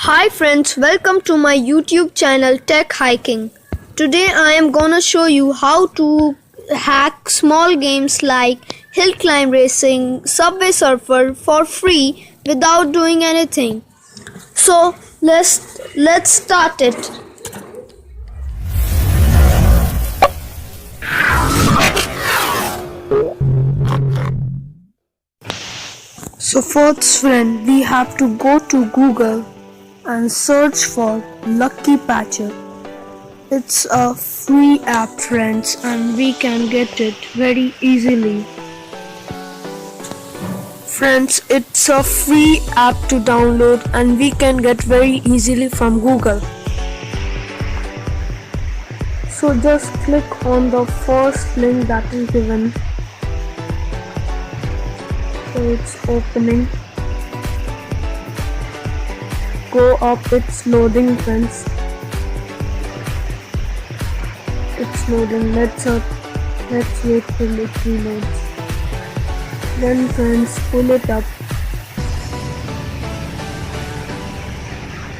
Hi friends, welcome to my YouTube channel Tech Hiking. Today I am gonna show you how to hack small games like hill climb racing, Subway Surfer for free without doing anything. So let's start it. So first friend, we have to go to Google and search for Lucky Patcher. It's a free app friends and we can get it very easily. Friends, it's a free app to download and we can get very easily from Google. So just click on the first link that is given. So it's opening. Go up, it's loading friends. It's loading. Let's wait till it reloads. Then friends, pull it up.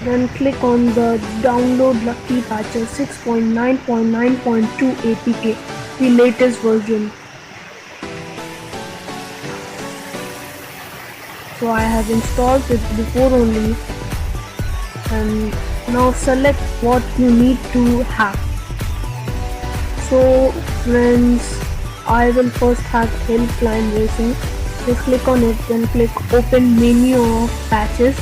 Then click on the download Lucky Patcher 6.9.9.2 APK, the latest version. So I have installed it before only. And now select what you need to hack. So friends, I will first hack hill climb racing. Just click on it, then click open menu of patches,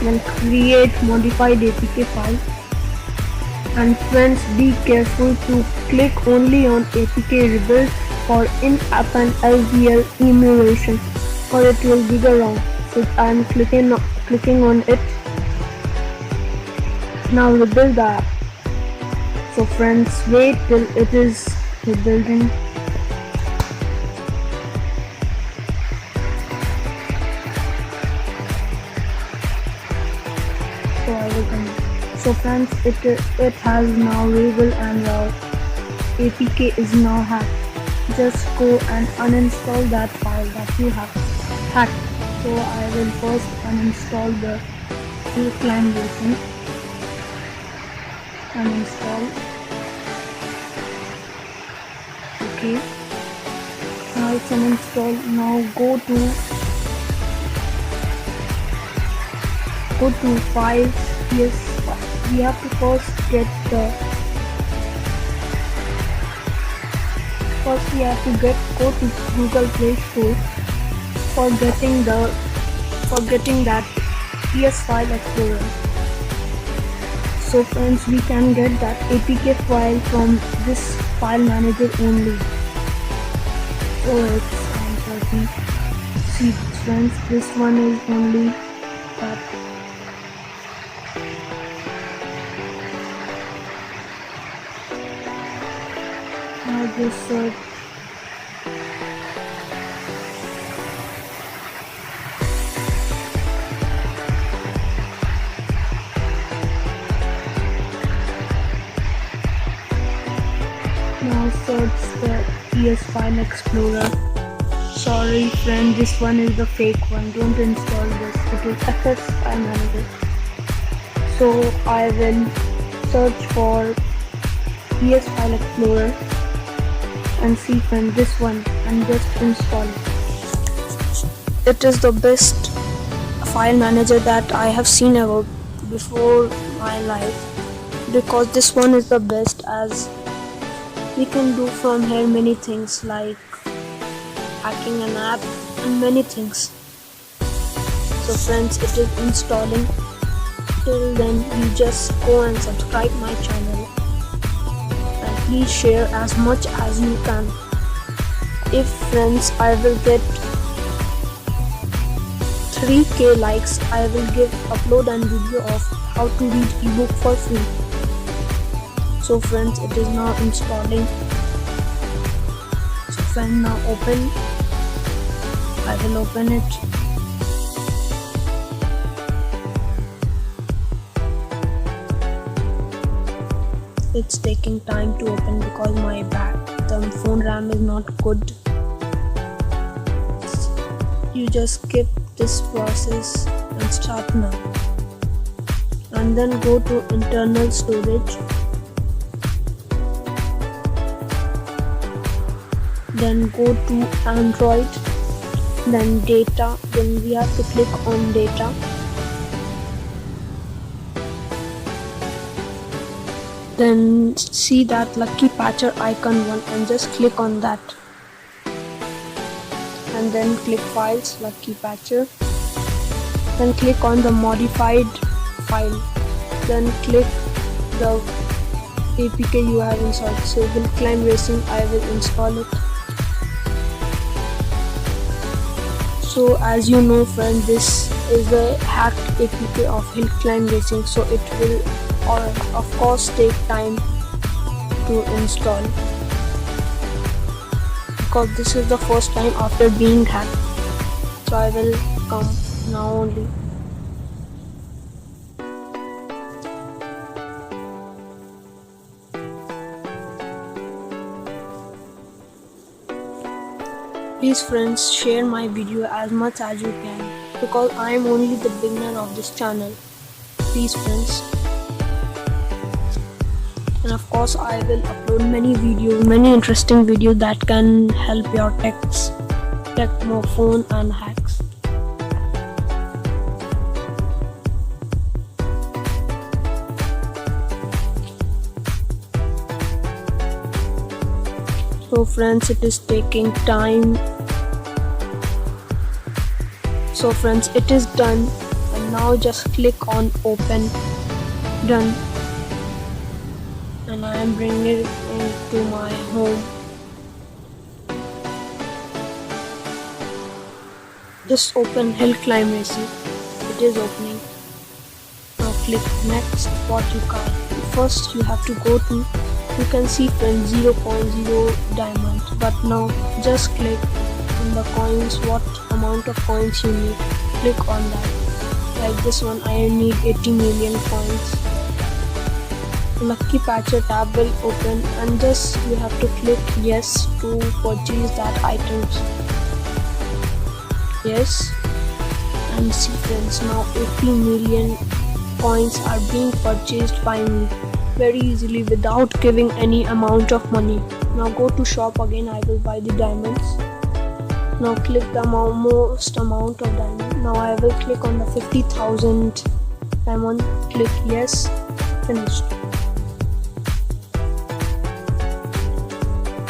then create modified APK file. And friends, be careful to click only on APK rebuild for in-app and LVL emulation, or it will be the wrong. So I am clicking on it. Now rebuild the app. So friends, wait till it is rebuilding. So I will continue. So friends, it has now rebuilt and the APK is now hacked. Just go and uninstall that file that you have hacked. So I will first uninstall the hill climb racing. Uninstall. Okay. Now it's uninstalled. Now go to files. Yes, we have to first go to Google Play Store for getting that PS File Explorer. So friends, we can get that APK file from this file manager only. So it's see friends, this one is only that. Now just search. Now search the PS File Explorer. Sorry friend, this one is the fake one. Don't install this. It is FS File Manager. So I will search for PS File Explorer and see friend this one and just install it. It is the best file manager that I have seen ever before my life, because this one is the best, as we can do from here many things like hacking an app and many things. So friends, it is installing. Till then, you just go and subscribe my channel and please share as much as you can. If friends, I will get 3k likes, I will upload a video of how to read ebook for free. So friends, it is now installing. So friend, now open. I will open it. It's taking time to open because the phone RAM is not good. You just skip this process and start now. And then go to internal storage. Then go to Android. Then data. Then we have to click on data. Then see that lucky patcher icon one and just click on that. And then click files, lucky patcher. Then click on the modified file. Then click the APK you have installed. So Hill Climb Racing, I will install it. So as you know friend, this is the hacked APK of Hill Climb Racing, so it will of course take time to install, because this is the first time after being hacked. So I will come now only. Please friends, share my video as much as you can, because I am only the beginner of this channel. Please friends. And of course I will upload many videos, many interesting videos that can help your tech more phone and hacks. So friends, it is taking time. So friends, it is done, and now just click on open. Done. And I am bringing it into my home. Just open Hill Climb Racing. It is opening. Now click next. What you can. First you have to go to, you can see friends, 0.0 diamond. But now just click on the coins, what amount of coins you need. Click on that. Like this one, I need 80 million coins. Lucky patcher tab will open, and just you have to click yes to purchase that items. Yes, and see friends, now 80 million coins are being purchased by me very easily without giving any amount of money. Now go to shop again. I will buy the diamonds. Now click the most amount of diamond. Now I will click on the 50,000 diamond. Click yes. Finished.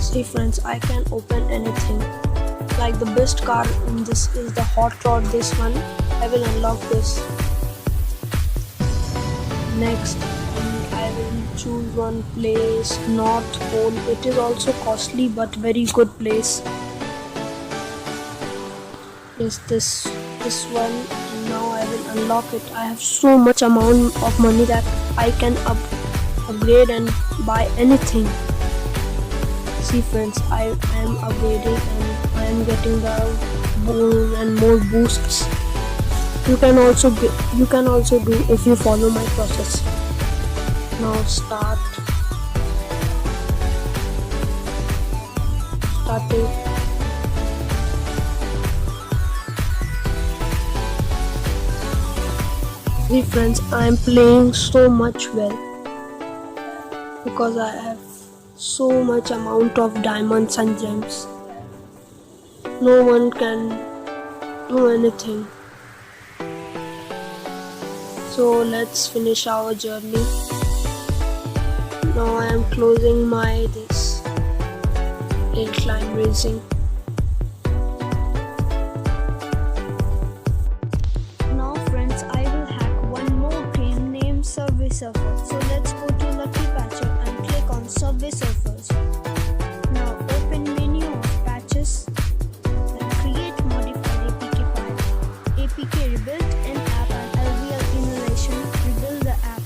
See friends, I can open anything. Like the best car in this is the hot rod, this one. I will unlock this. Next, I will choose one place, North Pole. It is also costly but very good place. Is this one, and now I will unlock it. I have so much amount of money that I can upgrade and buy anything. See friends, I am upgrading and I am getting the more and more boosts. You can also do if you follow my process. Now starting. See friends, I am playing so much well because I have so much amount of diamonds and gems. No one can do anything. So let's finish our journey. Now I am closing my Hill Climb Racing. Now friends, I will hack one more game named Subway Surfers. So let's go to Lucky Patcher and click on Subway Surfers. Now open menu of patches. Then create modified APK file. APK rebuilt in app and LVL emulation. Rebuild the app.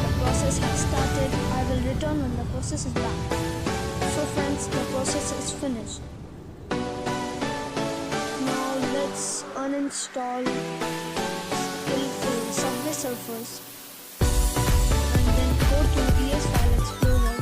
The process has started. I will return when the process is done. So friends, the process is finished. Now let's uninstall Subway Surfers and then go to ES File Explorer.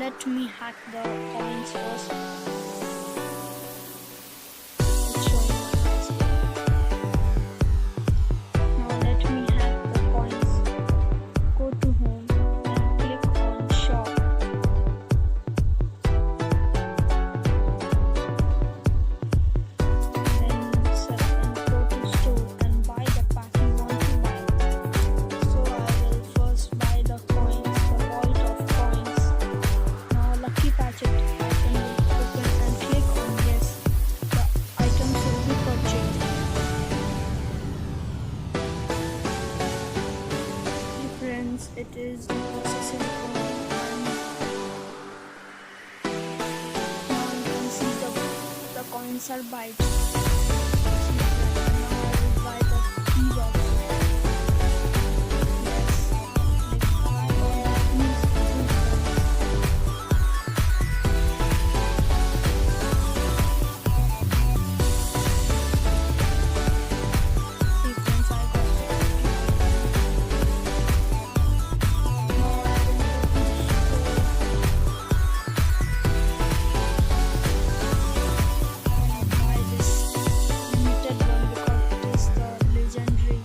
let me hack the coins first. It's showing my password. Now let me hack the coins. Go to home and click on shop. Then go to store and buy the pack you want to buy. So I will first buy the coins, the vault of coins. Now lucky patch it icon will open and click on yes. The items will be purchased. Hey friends, it is processing coin and now you can see the coins are bytes. Now I will buy the keys also. Yes, like I want the keys to see friends, I got the now I will go to store and buy this limited one because it is the legendary.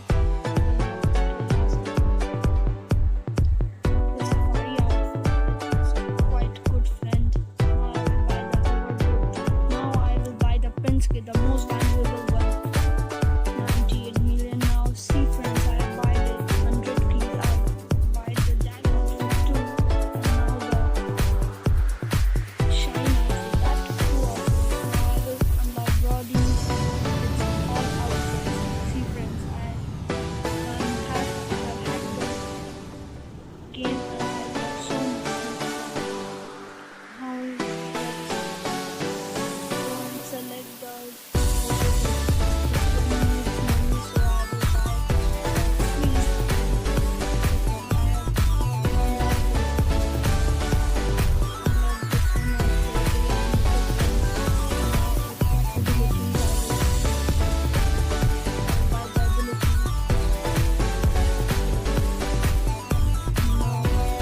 The safari outfit is quite good friend. Now I will buy the overboard. Now I will buy the Pinsky, the most valuable one. 98 million now. See friends, I buy the 100 keys. I buy the Jag outfit too. And now the Shine outfit, that too outfit. Now I will unlock Brody's. It's all outfits. See friends, I've hacked the game and I got so much money. Now let's go and select the this one needs money, so I will buy free. I have unlocked this one also, the abilities. I will buy the abilities. Now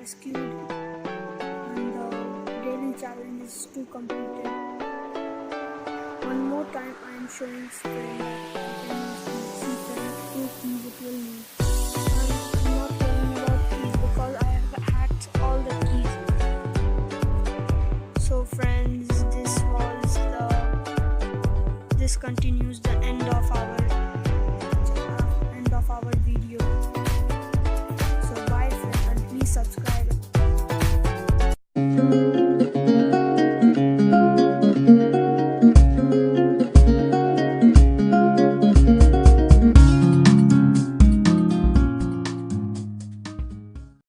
rescued, and the daily challenge is to complete it. One more time, I am showing screen that you can use the two keys it will need. And I'm not telling about keys because I have hacked all the keys. So friends, this continues the